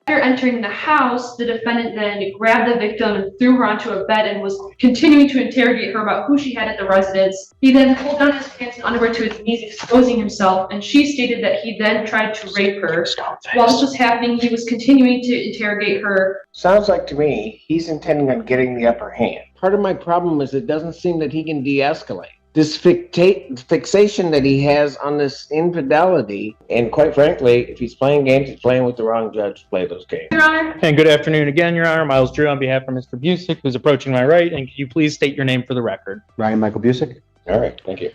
After entering the house, the defendant then grabbed the victim and threw her onto a bed and was continuing to interrogate her about who she had at the residence. He then pulled down his pants and underwear to his knees, exposing himself, and she stated that he then tried to rape her. While this was happening, he was continuing to interrogate her. Sounds like to me he's intending on getting the upper hand. Part of my problem is it doesn't seem that he can de-escalate. This fixation that he has on this infidelity, and quite frankly, if he's playing games, he's playing with the wrong judge to play those games. Your Honor. And good afternoon again, Your Honor. Miles Drew on behalf of Mr. Busick, who's approaching my right. And can you please state your name for the record? Ryan Michael Busick. All right, thank you.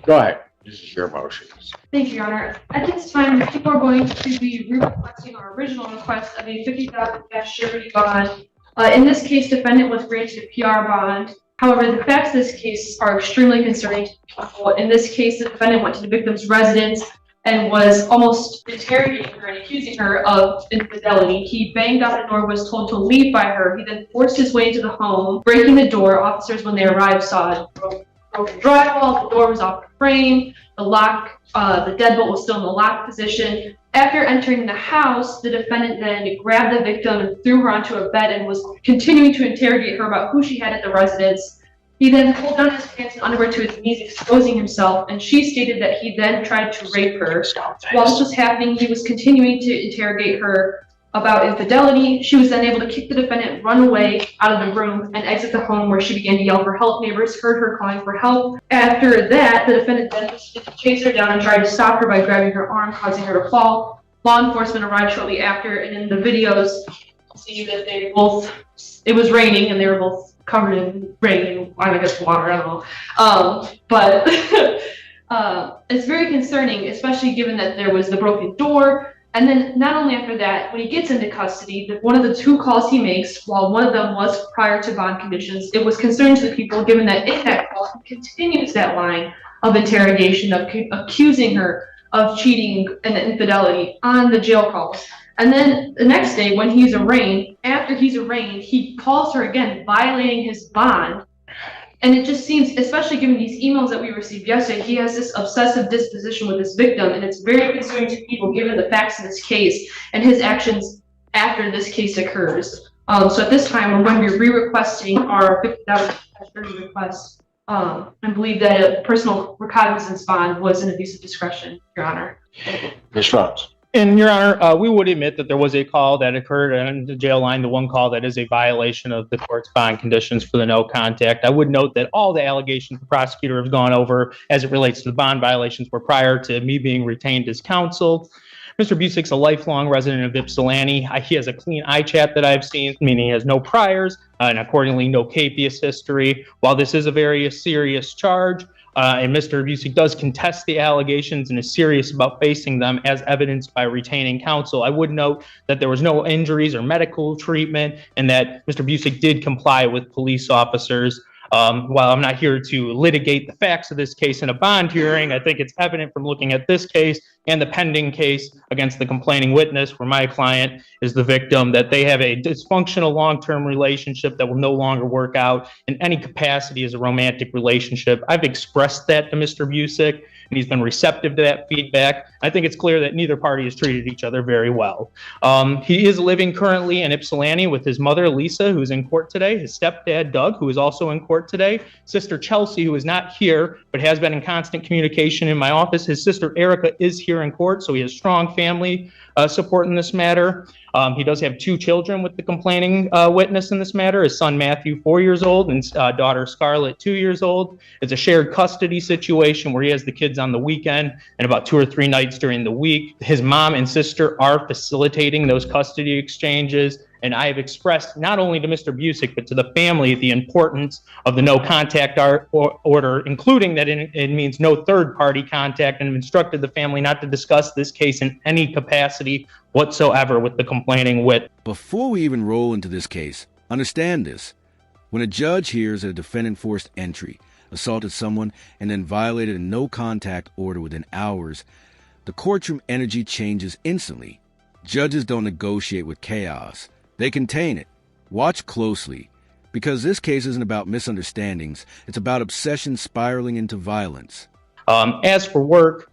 Go ahead. This is your motion. Thank you, Your Honor. At this time, people are going to be requesting our original request of a $50,000 surety bond. In this case, defendant was granted a PR bond. However, the facts of this case are extremely concerning to people. In this case, the defendant went to the victim's residence and was almost interrogating her and accusing her of infidelity. He banged on the door, was told to leave by her. He then forced his way into the home, breaking the door. Officers, when they arrived, saw broken drywall, the door was off the frame, the lock, the deadbolt was still in the lock position. After entering the house, the defendant then grabbed the victim and threw her onto a bed and was continuing to interrogate her about who she had at the residence. He then pulled down his pants and underwear to his knees, exposing himself, and she stated that he then tried to rape her. While this was happening, he was continuing to interrogate her about infidelity. She was then able to kick the defendant, run away out of the room, and exit the home, where she began to yell for help. Neighbors heard her calling for help. After that, the defendant then chased her down and tried to stop her by grabbing her arm, causing her to fall. Law enforcement arrived shortly after, and in the videos, you see that they both, it was raining, and they were both covered in rain, I guess water, I don't know. But it's very concerning, especially given that there was the broken door. And then not only after that, when he gets into custody, one of the two calls he makes, while one of them was prior to bond conditions, it was concerning to the people, given that in that call, he continues that line of interrogation of accusing her of cheating and infidelity on the jail calls. And then the next day, when he's arraigned, after he's arraigned, he calls her again, violating his bond. And it just seems, especially given these emails that we received yesterday, he has this obsessive disposition with this victim, and it's very concerning to people given the facts of this case and his actions after this case occurs. So at this time, we're going to be re-requesting our $50,000 request, and believe that a personal recognizance bond was an abuse of discretion, Your Honor. Ms. Rhodes. And Your Honor, we would admit that there was a call that occurred on the jail line, the one call that is a violation of the court's bond conditions for the no contact. I would note that all the allegations the prosecutor has gone over as it relates to the bond violations were prior to me being retained as counsel. Mr. Busick's a lifelong resident of Ypsilanti. He has a clean eye chat that I've seen, meaning he has no priors and accordingly no capious history. While this is a very serious charge, and Mr. Busick does contest the allegations and is serious about facing them as evidenced by retaining counsel, I would note that there was no injuries or medical treatment and that Mr. Busick did comply with police officers. While I'm not here to litigate the facts of this case in a bond hearing, I think it's evident from looking at this case and the pending case against the complaining witness, where my client is the victim, that they have a dysfunctional long-term relationship that will no longer work out in any capacity as a romantic relationship. I've expressed that to Mr. Busick, and he's been receptive to that feedback. I think it's clear that neither party has treated each other very well. He is living currently in Ypsilanti with his mother, Lisa, who is in court today, his stepdad, Doug, who is also in court today, sister Chelsea, who is not here, but has been in constant communication in my office. His sister Erica is here in court, so he has strong family support in this matter. He does have two children with the complaining witness in this matter, his son Matthew, 4 years old, and daughter Scarlett, 2 years old. It's a shared custody situation where he has the kids on the weekend and about 2 or 3 nights during the week. His mom and sister are facilitating those custody exchanges, and I have expressed not only to Mr. Busick, but to the family, the importance of the no contact order, including that it means no third party contact, and have instructed the family not to discuss this case in any capacity whatsoever with the complaining witness. Before we even roll into this case, understand this. When a judge hears that a defendant forced entry, assaulted someone, and then violated a no contact order within hours, the courtroom energy changes instantly. Judges don't negotiate with chaos. They contain it. Watch closely, because this case isn't about misunderstandings. It's about obsession spiraling into violence. As for work,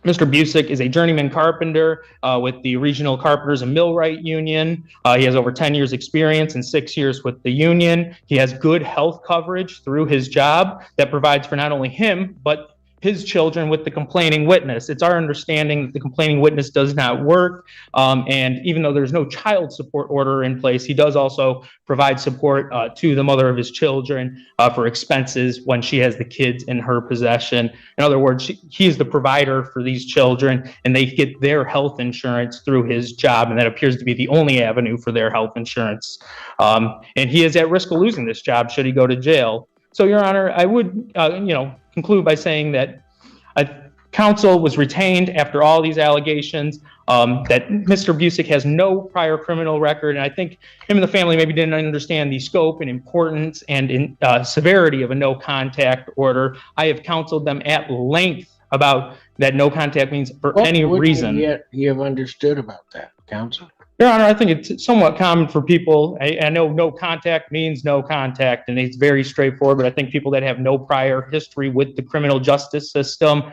Mr. Busick is a journeyman carpenter with the Regional Carpenters and Millwright Union. He has over 10 years experience and 6 years with the union. He has good health coverage through his job that provides for not only him, but his children with the complaining witness. It's our understanding that the complaining witness does not work. And even though there's no child support order in place, he does also provide support to the mother of his children for expenses when she has the kids in her possession. In other words, he is the provider for these children, and they get their health insurance through his job, and that appears to be the only avenue for their health insurance. And he is at risk of losing this job should he go to jail. So, Your Honor, I would, conclude by saying that counsel was retained after all these allegations, that Mr. Busick has no prior criminal record, and I think him and the family maybe didn't understand the scope and importance and severity of a no contact order. I have counseled them at length about that no contact means for any reason. Yet you have understood about that, counsel? Your Honor, I think it's somewhat common for people. I know no contact means no contact, and it's very straightforward, but I think people that have no prior history with the criminal justice system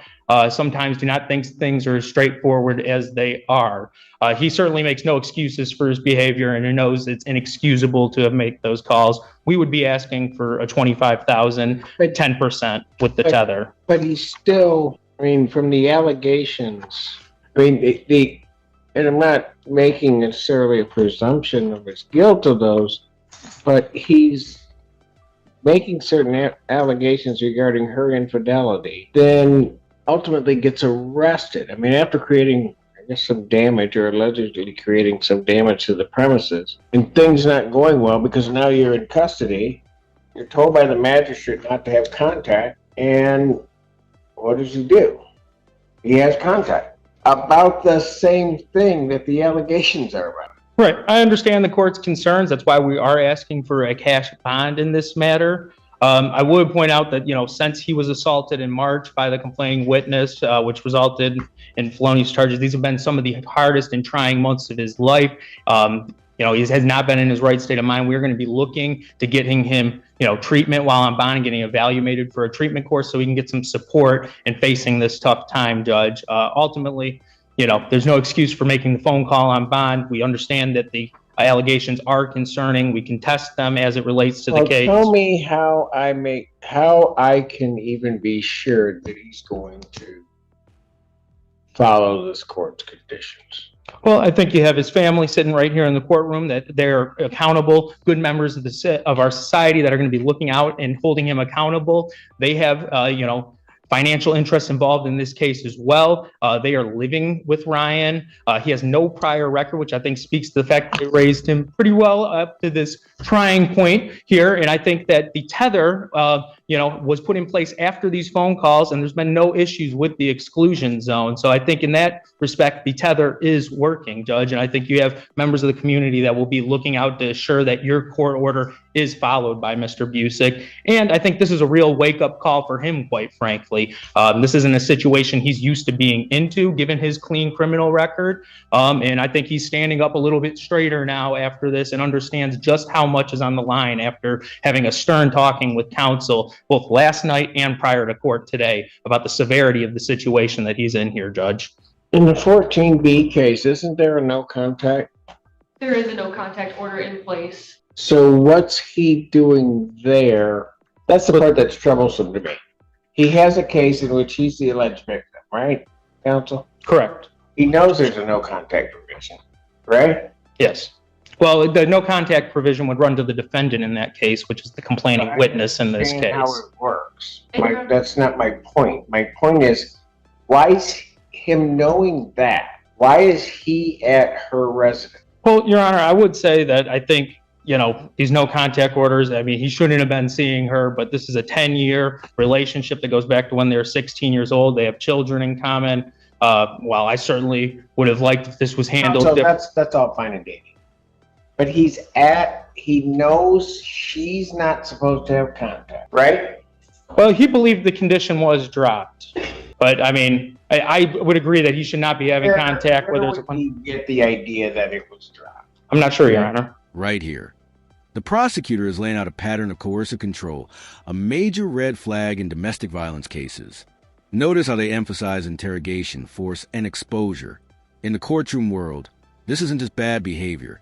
sometimes do not think things are as straightforward as they are. He certainly makes no excuses for his behavior, and he knows it's inexcusable to make those calls. We would be asking for a $25,000, 10% with the tether. But he's still, from the allegations, and I'm not making necessarily a presumption of his guilt of those, but he's making certain allegations regarding her infidelity, then ultimately gets arrested. After creating, some damage, or allegedly creating some damage to the premises, and things not going well because now you're in custody, you're told by the magistrate not to have contact, and what does he do? He has contact about the same thing that the allegations are about. Right. I understand the court's concerns. That's why we are asking for a cash bond in this matter. I would point out that, since he was assaulted in March by the complaining witness, which resulted in felonious charges, these have been some of the hardest and trying months of his life. He has not been in his right state of mind. We're going to be looking to getting him, treatment while on bond and getting evaluated for a treatment course so he can get some support in facing this tough time, Judge. Ultimately, there's no excuse for making the phone call on bond. We understand that the allegations are concerning. We can test them as it relates to the case. Tell me how I can even be sure that he's going to follow this court's conditions. Well, I think you have his family sitting right here in the courtroom, that they're accountable, good members of our society that are going to be looking out and holding him accountable. They have, financial interests involved in this case as well. They are living with Ryan. He has no prior record, which I think speaks to the fact that they raised him pretty well up to this trying point here. And I think that the tether, was put in place after these phone calls, and there's been no issues with the exclusion zone. So I think in that respect, the tether is working, Judge. And I think you have members of the community that will be looking out to assure that your court order is followed by Mr. Busick. And I think this is a real wake-up call for him, quite frankly. This isn't a situation he's used to being into, given his clean criminal record. And I think he's standing up a little bit straighter now after this and understands just how much is on the line after having a stern talking with counsel both last night and prior to court today about the severity of the situation that he's in here, Judge. In the 14B case, isn't there a no contact? There is a no contact order in place. So what's he doing there? That's the part that's troublesome to me. He has a case in which he's the alleged victim, right, counsel? Correct. He knows there's a no contact provision, right? Yes. Well, the no contact provision would run to the defendant in that case, which is the complaining witness in this case. How it works. That's not my point. My point is, why is him knowing that? Why is he at her residence? Well, Your Honor, I would say that I think, these no contact orders, he shouldn't have been seeing her, but this is a 10-year relationship that goes back to when they were 16 years old. They have children in common. While I certainly would have liked if this was handled differently. That's all fine and dandy. But he knows she's not supposed to have contact, right? Well, he believed the condition was dropped. But I would agree that he should not be having contact with her. Where would he get the idea that it was dropped? I'm not sure, Your Honor. Right here. The prosecutor is laying out a pattern of coercive control, a major red flag in domestic violence cases. Notice how they emphasize interrogation, force, and exposure. In the courtroom world, this isn't just bad behavior.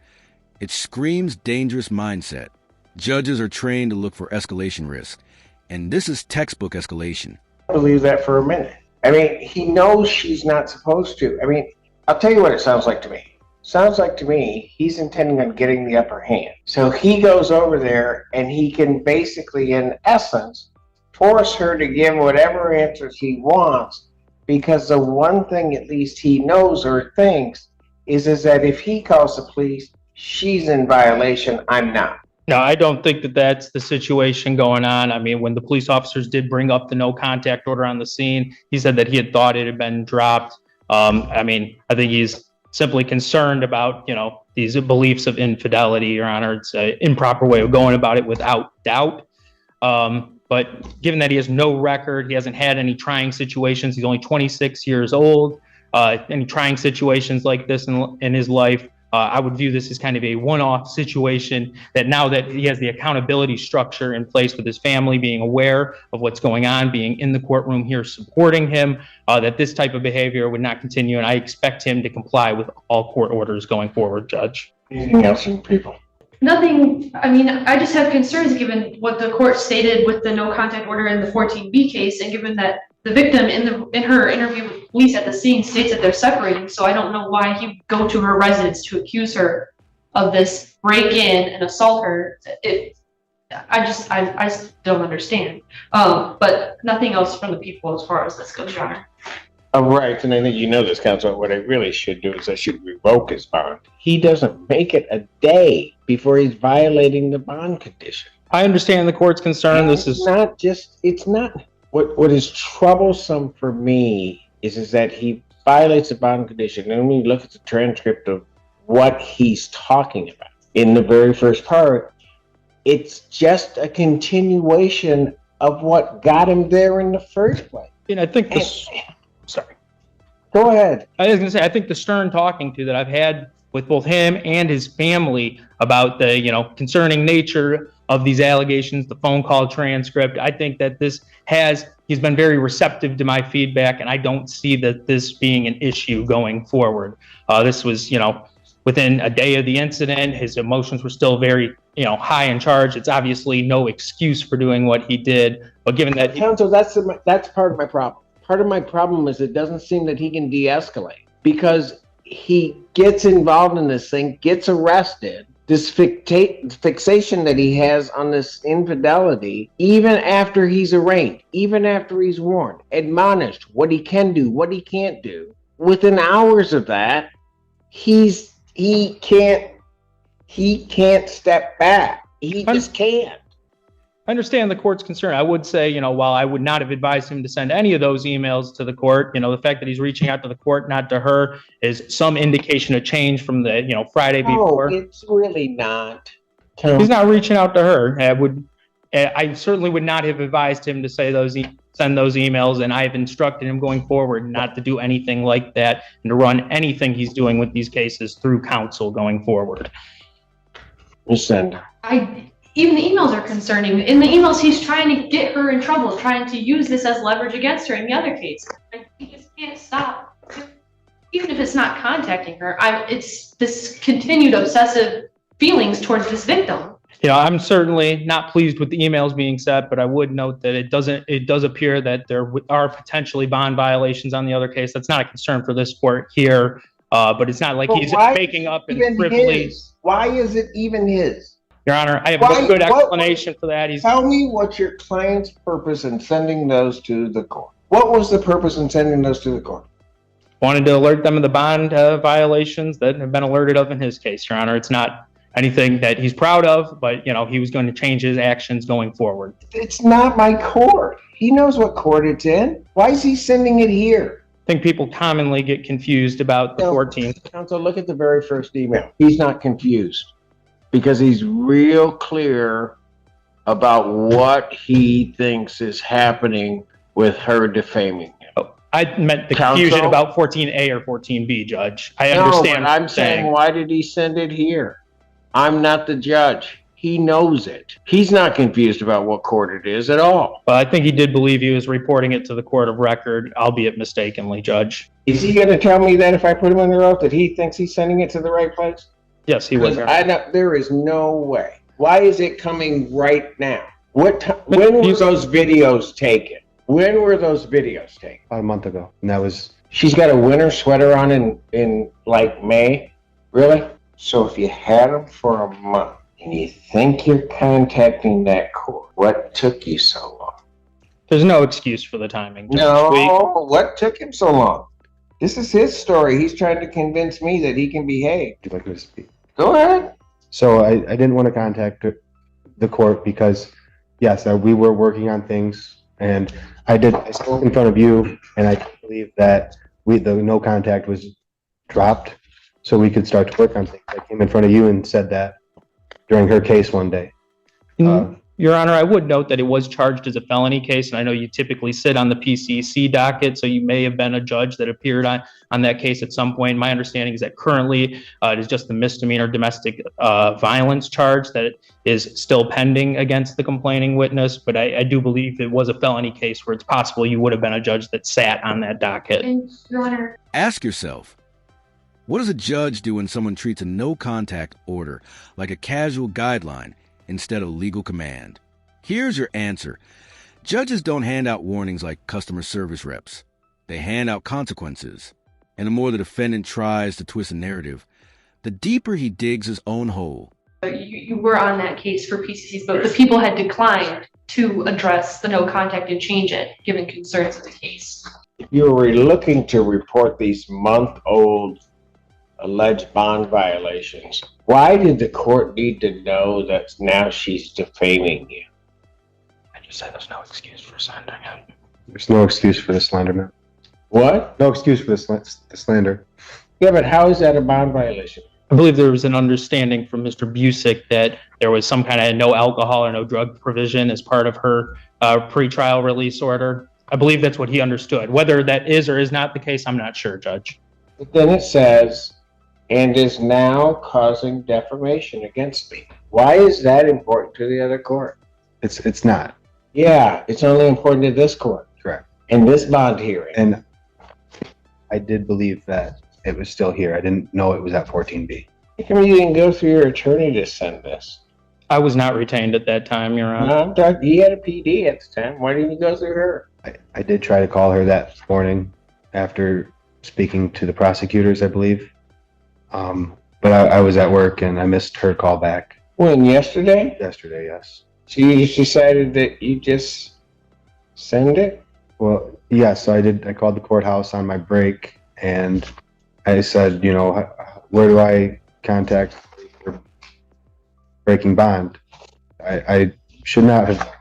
It screams dangerous mindset. Judges are trained to look for escalation risk, and this is textbook escalation. I don't believe that for a minute. I mean, he knows she's not supposed to. I mean, I'll tell you what it sounds like to me. Sounds like to me he's intending on getting the upper hand. So he goes over there and he can basically, in essence, force her to give whatever answers he wants, because the one thing at least he knows or thinks is that if he calls the police, she's in violation, I'm not. No, I don't think that that's the situation going on. I mean, when the police officers did bring up the no contact order on the scene, he said that he had thought it had been dropped. I mean, I think he's simply concerned about, these beliefs of infidelity, Your Honor. It's an improper way of going about it without doubt. But given that he has no record, he hasn't had any trying situations. He's only 26 years old. Any trying situations like this in his life, I would view this as kind of a one-off situation, that now that he has the accountability structure in place with his family, being aware of what's going on, being in the courtroom here supporting him, that this type of behavior would not continue. And I expect him to comply with all court orders going forward, Judge. Anything else from people? Nothing, I mean, I just have concerns given what the court stated with the no contact order in the 14B case, and given that the victim in her interview with police at the scene states that they're separating, so I don't know why he would go to her residence to accuse her of this break-in and assault her. I don't understand. But nothing else from the people as far as this goes, Your Honor. Right, and I think you know this, counsel. What I really should do is I should revoke his bond. He doesn't make it a day before he's violating the bond condition. I understand the court's concern. And This is it's not. What is troublesome for me is that he violates the bond condition. And when you look at the transcript of what he's talking about in the very first part, it's just a continuation of what got him there in the first place. I think this. Sorry. Go ahead. I was going to say, I think the stern talking to that I've had with both him and his family about the, concerning nature of these allegations, the phone call transcript, I think that he's been very receptive to my feedback, and I don't see that this being an issue going forward. This was, within a day of the incident, his emotions were still very, high in charge. It's obviously no excuse for doing what he did, but given that. Counsel, that's part of my problem. Part of my problem is it doesn't seem that he can de-escalate, because he gets involved in this thing, gets arrested, this fixation that he has on this infidelity, even after he's arraigned, even after he's warned, admonished what he can do, what he can't do. Within hours of that, he can't step back. He just can't. I understand the court's concern. I would say, while I would not have advised him to send any of those emails to the court, the fact that he's reaching out to the court, not to her, is some indication of change from the, Friday before. No, it's really not. He's not reaching out to her. I certainly would not have advised him to send those emails, and I have instructed him going forward not to do anything like that and to run anything he's doing with these cases through counsel going forward. Even the emails are concerning. In the emails, he's trying to get her in trouble, trying to use this as leverage against her in the other case. Like, he just can't stop. Even if it's not contacting her, it's this continued obsessive feelings towards this victim. I'm certainly not pleased with the emails being sent, but I would note that it does appear that there are potentially bond violations on the other case. That's not a concern for this court here, but it's not like he's making up and frivolly. Why is it even his? Your Honor, I have no good explanation for that. Tell me what your client's purpose in sending those to the court. What was the purpose in sending those to the court? Wanted to alert them of the bond violations that have been alerted of in his case, Your Honor. It's not anything that he's proud of, but, he was going to change his actions going forward. It's not my court. He knows what court it's in. Why is he sending it here? I think people commonly get confused about the 14th. Counsel, look at the very first email. He's not confused, because he's real clear about what he thinks is happening with her defaming him. Oh, I meant the confusion about 14A or 14B, Judge. I understand. No, but I'm saying, why did he send it here? I'm not the judge. He knows it. He's not confused about what court it is at all. But I think he did believe he was reporting it to the court of record, albeit mistakenly, Judge. Is he going to tell me that if I put him under oath that he thinks he's sending it to the right place? Yes, he was. There is no way. Why is it coming right now? When were those videos taken? When were those videos taken? About a month ago. And that was, She's got a winter sweater on in like May? Really? So if you had them for a month and you think you're contacting that court, what took you so long? There's no excuse for the timing, Judge. No, what took him so long? This is his story. He's trying to convince me that he can behave. would you like me to speak? Go ahead. So I didn't want to contact the court because, yes, we were working on things, and I spoke in front of you, and I believe that the no contact was dropped so we could start to work on things. I came in front of you and said that during her case one day. Your Honor, I would note that it was charged as a felony case, and I know you typically sit on the PCC docket, so you may have been a judge that appeared on that case at some point. My understanding is that currently it is just the misdemeanor domestic violence charge that is still pending against the complaining witness, but I do believe it was a felony case where it's possible you would have been a judge that sat on that docket. And, Your Honor. Ask yourself, what does a judge do when someone treats a no-contact order like a casual guideline instead of legal command? Here's your answer. Judges don't hand out warnings like customer service reps. They hand out consequences. And the more the defendant tries to twist a narrative, the deeper he digs his own hole. You were on that case for PCCs, but the people had declined to address the no contact and change it, given concerns of the case. You were looking to report these month-old alleged bond violations. Why did the court need to know that now she's defaming you? I just said there's no excuse for sending it. There's no excuse for the slanderment. What? No excuse for the slander. Yeah, but how is that a bond violation? I believe there was an understanding from Mr. Busick that there was some kind of no alcohol or no drug provision as part of her pretrial release order. I believe that's what he understood. Whether that is or is not the case, I'm not sure, Judge. But then it says, and is now causing defamation against me. Why is that important to the other court? It's not. Yeah, it's only important to this court. Correct. And this bond hearing. And I did believe that it was still here. I didn't know it was at 14B. How come you didn't go through your attorney to send this? I was not retained at that time, Your Honor. No, I'm talking, you had a PD at the time. Why didn't you go through her? I did try to call her that morning after speaking to the prosecutors, I believe. But I was at work and I missed her call back. When, yesterday? Yesterday, yes. So you just decided that you just send it? Well, yes, so I did. I called the courthouse on my break and I said, you know, where do I contact for breaking bond? I should not have,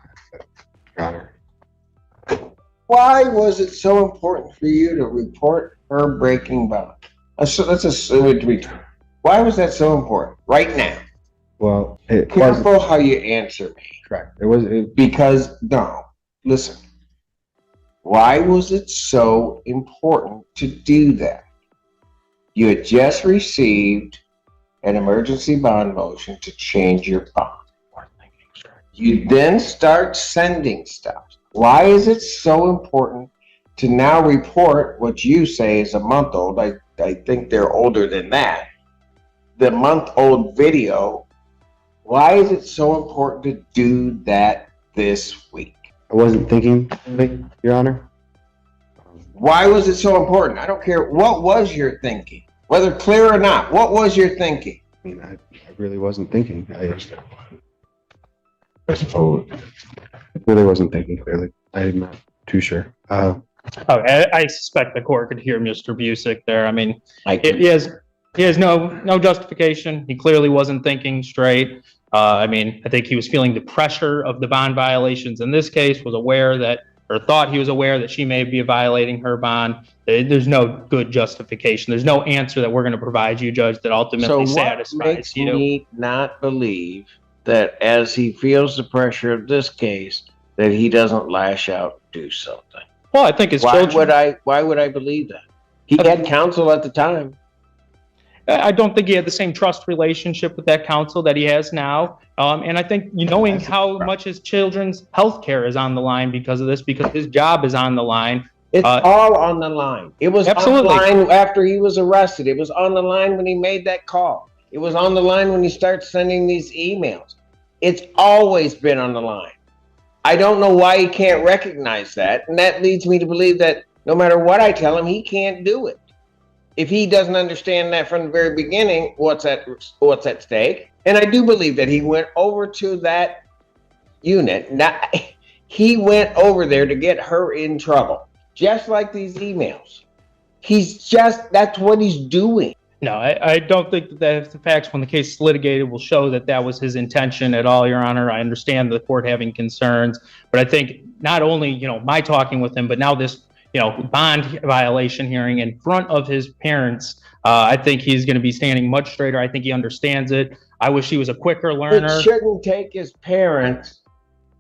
Your Honor. Why was it so important for you to report her breaking bond? Let's assume it to be true. Why was that so important right now? Well, it Careful wasn't how you answer me. correct. Because, no, listen. Why was it so important to do that? You had just received an emergency bond motion to change your bond. You then start sending stuff. Why is it so important to now report what you say is a month old? I think they're older than that. The month-old video. Why is it so important to do that this week? I wasn't thinking, Your Honor. Why was it so important? I don't care. What was your thinking? Whether clear or not, what was your thinking? I mean, I really wasn't thinking. I really wasn't thinking clearly. I'm not too sure. I suspect the court could hear Mr. Busick there. I mean, Like, he has no justification. He clearly wasn't thinking straight. I mean, I think he was feeling the pressure of the bond violations in this case, was aware that, or thought he was aware that she may be violating her bond. There's no good justification. There's no answer that we're going to provide you, Judge, that ultimately so what satisfies makes you. me not believe that as he feels the pressure of this case, that he doesn't lash out and do something? Well, I think his Why children. would I believe that? He had counsel at the time. I don't think he had the same trust relationship with that counsel that he has now. And I think knowing how much his children's health care is on the line because of this, because his job is on the line. It's all on the line. It was Absolutely. on the line after he was arrested. It was on the line when he made that call. It was on the line when he starts sending these emails. It's always been on the line. I don't know why he can't recognize that. And that leads me to believe that no matter what I tell him, he can't do it. If he doesn't understand that from the very beginning, what's at stake. And I do believe that he went over to that unit. He went over there to get her in trouble, just like these emails. That's what he's doing. No, I don't think that the facts when the case is litigated will show that that was his intention at all, Your Honor. I understand the court having concerns, but I think not only, my talking with him, but now this, bond violation hearing in front of his parents, I think he's going to be standing much straighter. I think he understands it. I wish he was a quicker learner. It shouldn't take his parents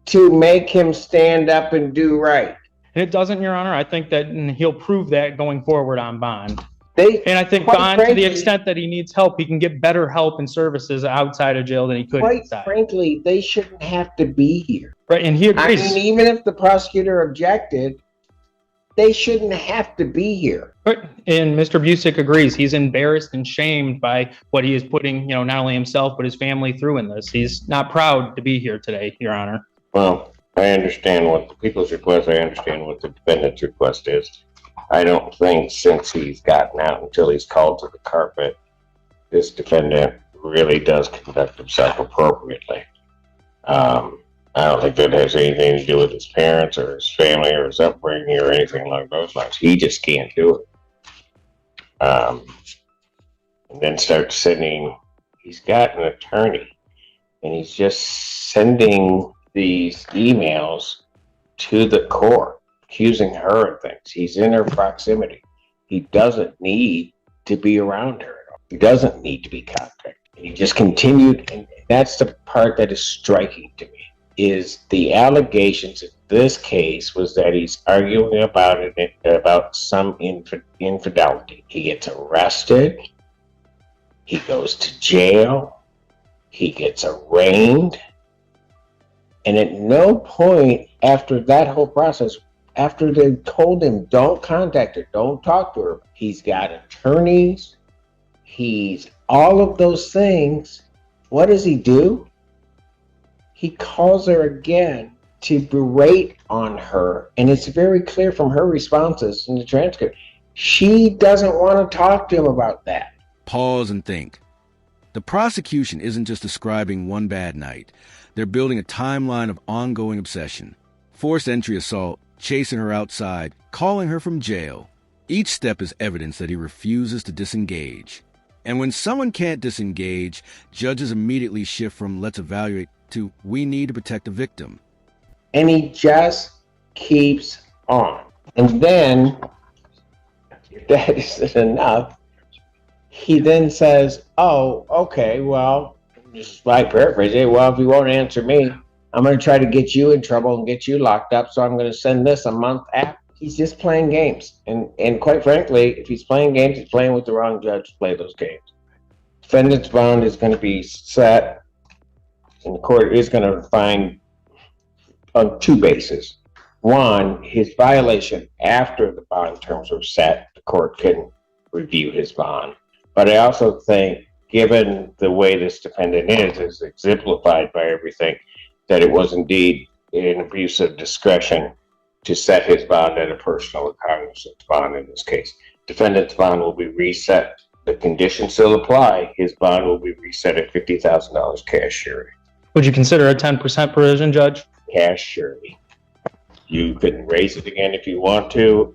to make him stand up and do right. And it doesn't, Your Honor. I think that he'll prove that going forward on bond. And I think quite bond, to the frankly, extent that he needs help, he can get better help and services outside of jail than he could quite inside. frankly, they shouldn't have to be here. Right, and he I agrees. mean, even if the prosecutor objected, they shouldn't have to be here. And Mr. Busick agrees. He's embarrassed and shamed by what he is putting, not only himself, but his family through in this. He's not proud to be here today, Your Honor. Well, I understand what the people's request, I understand what the defendant's request is. I don't think since he's gotten out until he's called to the carpet, this defendant really does conduct himself appropriately. I don't think that has anything to do with his parents or his family or his upbringing or anything like those lines. He just can't do it. And then start sending, he's got an attorney and he's just sending these emails to the court, accusing her of things. He's in her proximity. He doesn't need to be around her at all. He doesn't need to be contacted. He just continued, and that's the part that is striking to me, is the allegations in this case was that he's arguing about some infidelity. He gets arrested. He goes to jail. He gets arraigned. And at no point after that whole process, after they told him, don't contact her, don't talk to her, he's got attorneys, he's all of those things. What does he do? He calls her again to berate on her. And it's very clear from her responses in the transcript. She doesn't want to talk to him about that. Pause and think. The prosecution isn't just describing one bad night. They're building a timeline of ongoing obsession. Forced entry assault, chasing her outside, calling her from jail. Each step is evidence that he refuses to disengage. And when someone can't disengage, judges immediately shift from let's evaluate to we need to protect the victim. And he just keeps on. And then, if that isn't enough, he then says, oh, okay, well, just like paraphrasing, well, if you won't answer me, I'm going to try to get you in trouble and get you locked up, so I'm going to send this a month after. He's just playing games. And quite frankly, if he's playing games, he's playing with the wrong judge to play those games. Defendant's bond is going to be set, and the court is going to find on two bases. One, his violation after the bond terms were set, the court can review his bond. But I also think, given the way this defendant is exemplified by everything, that it was indeed an abuse of discretion to set his bond at a personal or cognizant bond in this case. Defendant's bond will be reset. The conditions still apply. His bond will be reset at $50,000 cash surety. Would you consider a 10% provision, Judge? Cash surety. You can raise it again if you want to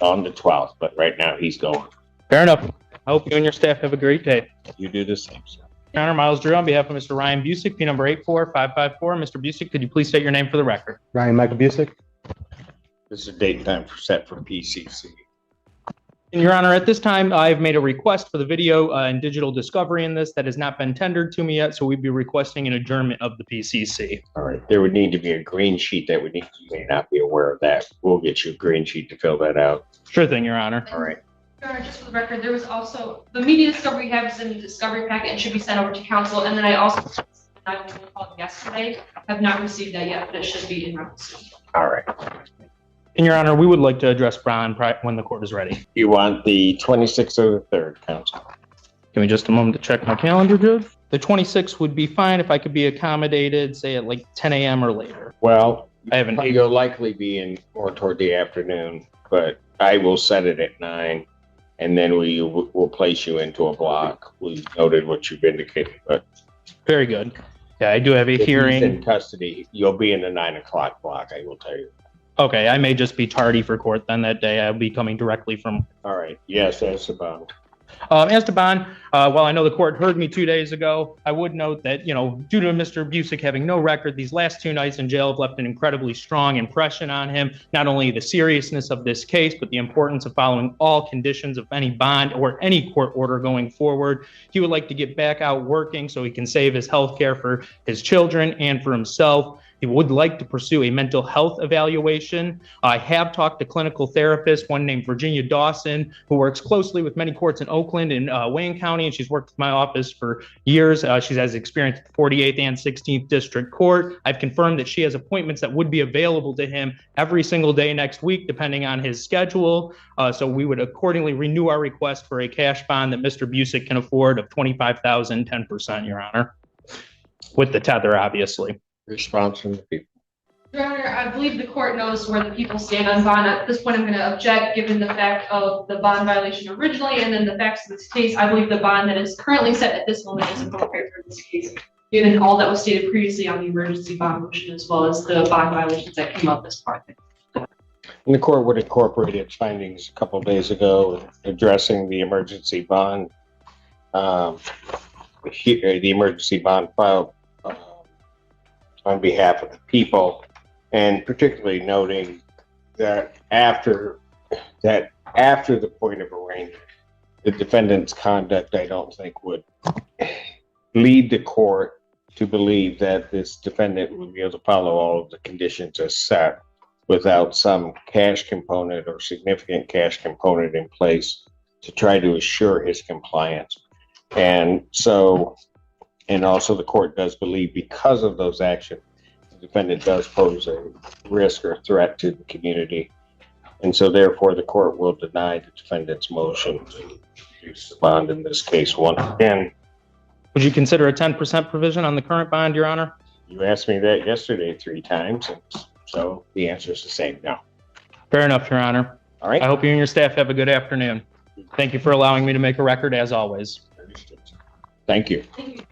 on the 12th, but right now he's going. Fair enough. I hope you and your staff have a great day. You do the same, sir. Your Honor, Miles Drew on behalf of Mr. Ryan Busick, P number 84554. Mr. Busick, could you please state your name for the record? Ryan Michael Busick. This is date and time set for PCC. And Your Honor, at this time, I've made a request for the video and digital discovery in this that has not been tendered to me yet, so we'd be requesting an adjournment of the PCC. All right. There would need to be a green sheet that would need, you may not be aware of that. We'll get you a green sheet to fill that out. Sure thing, Your Honor. All right. Just for the record, there was also, the media discovery has in the discovery packet and should be sent over to council. And then I also, I called yesterday, have not received that yet, but it should be in routes. All right. And Your Honor, we would like to address bond when the court is ready. You want the 26th or the 3rd, counsel? Give me just a moment to check my calendar, Judge. The 26th would be fine if I could be accommodated, say at like 10 a.m. or later. Well, I have an you'll likely be in more toward the afternoon, but I will set it at 9, and then we will place you into a block. We noted what you've indicated, but Very good. Yeah, I do have a if he's hearing. in custody, you'll be in the 9 o'clock block, I will tell you. Okay, I may just be tardy for court then that day. I'll be coming directly from. All right. Yes, that's about. As to bond, while I know the court heard me 2 days ago, I would note that, due to Mr. Busick having no record, these last 2 nights in jail have left an incredibly strong impression on him. Not only the seriousness of this case, but the importance of following all conditions of any bond or any court order going forward. He would like to get back out working so he can save his health care for his children and for himself. He would like to pursue a mental health evaluation. I have talked to clinical therapists, one named Virginia Dawson, who works closely with many courts in Oakland and Wayne County, and she's worked with my office for years. She has experience at the 48th and 16th District Court. I've confirmed that she has appointments that would be available to him every single day next week, depending on his schedule. So we would accordingly renew our request for a cash bond that Mr. Busick can afford of $25,000, 10%, Your Honor, with the tether, obviously. Response from the people. Your Honor, I believe the court knows where the people stand on bond. At this point, I'm going to object, given the fact of the bond violation originally, and then the facts of this case. I believe the bond that is currently set at this moment is appropriate for this case, given all that was stated previously on the emergency bond motion, as well as the bond violations that came up as part of it. And the court would incorporate its findings a couple of days ago addressing the emergency bond. The emergency bond filed on behalf of the people, and particularly noting that after the point of arraignment, the defendant's conduct, I don't think, would lead the court to believe that this defendant would be able to follow all of the conditions as set without some cash component or significant cash component in place to try to assure his compliance. And so, and also the court does believe, because of those actions, the defendant does pose a risk or threat to the community. And so therefore the court will deny the defendant's motion to reduce the bond in this case once again. Would you consider a 10% provision on the current bond, Your Honor? You asked me that yesterday 3 times, and so the answer is the same now. Fair enough, Your Honor. All right. I hope you and your staff have a good afternoon. Thank you for allowing me to make a record, as always. Thank you. Thank you.